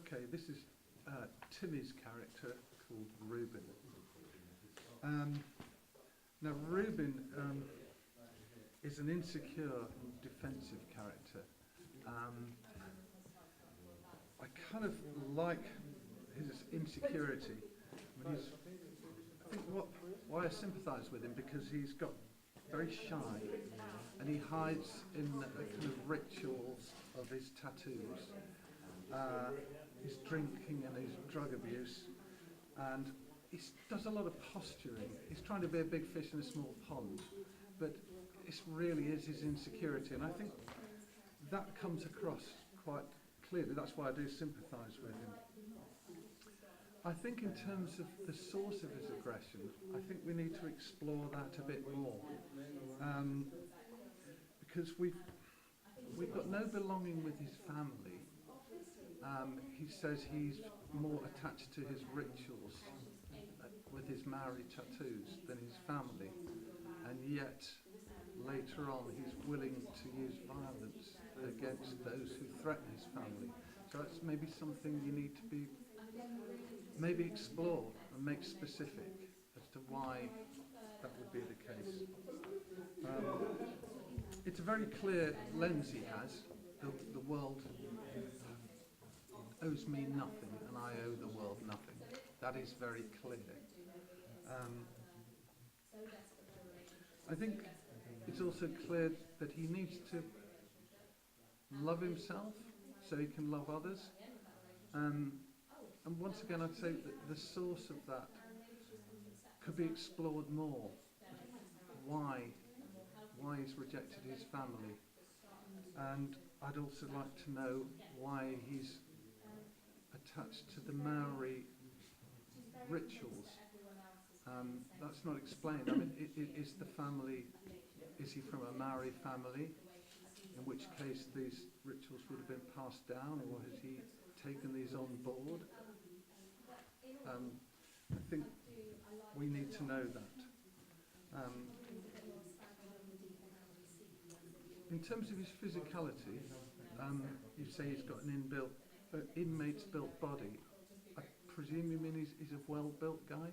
Okay, this is Timmie's character called Reuben. Now Reuben is an insecure and defensive character. I kind of like his insecurity. I mean, I think why I sympathise with him, because he's got very shy and he hides in the kind of rituals of his tattoos, his drinking and his drug abuse, and he does a lot of posturing. He's trying to be a big fish in a small pond, but it really is his insecurity, and I think that comes across quite clearly. That's why I do sympathise with him. I think in terms of the source of his aggression, I think we need to explore that a bit more, because we've got no belonging with his family. He says he's more attached to his rituals with his Maori tattoos than his family, and yet later on he's willing to use violence against those who threaten his family. So that's maybe something you need to be maybe explore and make specific as to why that would be the case. It's a very clear lens he has. The world owes me nothing and I owe the world nothing. That is very clear. I think it's also clear that he needs to love himself so he can love others. And once again, I'd say that the source of that could be explored more. Why he's rejected his family. And I'd also like to know why he's attached to the Maori rituals. That's not explained. I mean, is the family, is he from a Maori family? In which case these rituals would have been passed down, or has he taken these on board? I think we need to know that. In terms of his physicality, you say he's got an inmate's built body. I presume you mean he's a well-built guy?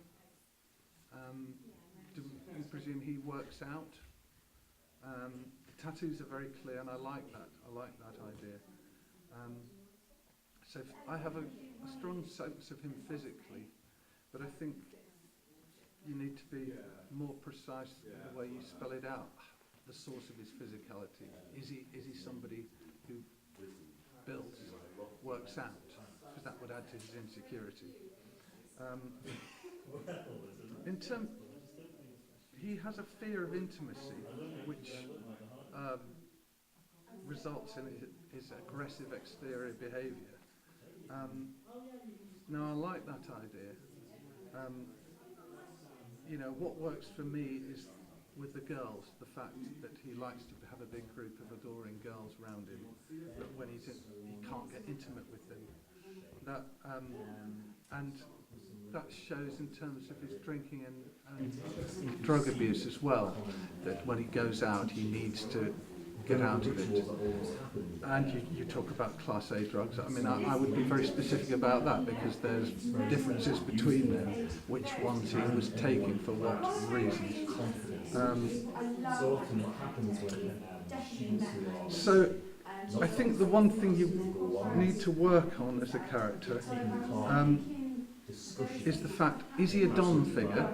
Do you presume he works out? The tattoos are very clear, and I like that. I like that idea. So I have a strong sense of him physically, but I think you need to be more precise the way you spell it out. The source of his physicality. Is he somebody who builds, works out? Because that would add to his insecurity. He has a fear of intimacy, which results in his aggressive exterior behaviour. Now I like that idea. What works for me is with the girls, the fact that he likes to have a big group of adoring girls around him, but when he can't get intimate with them. And that shows in terms of his drinking and drug abuse as well, that when he goes out he needs to get out of it. And you talk about Class A drugs. I mean, I would be very specific about that, because there's differences between them, which ones he was taking for what reasons. So I think the one thing you need to work on as a character is the fact, is he a Don figure?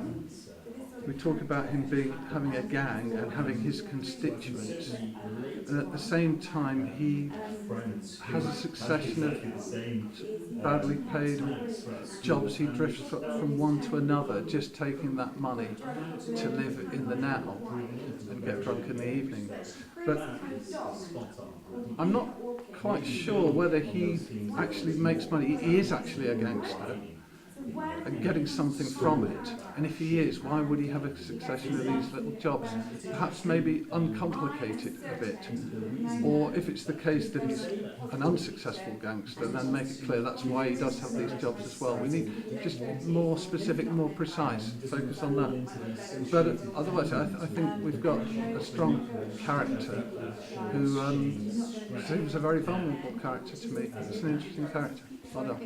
We talk about him having a gang and having his constituents, and at the same time he has a succession of badly paid jobs. He drifts from one to another, just taking that money to live in the now and get drunk in the evening. But I'm not quite sure whether he actually makes money. He is actually a gangster and getting something from it, and if he is, why would he have a succession of these little jobs? Perhaps maybe uncomplicate it a bit, or if it's the case that he's an unsuccessful gangster, then make it clear that's why he does have these jobs as well. We need just more specific, more precise, focus on that. But otherwise I think we've got a strong character who seems a very vulnerable character to me. It's an interesting character. Hold on.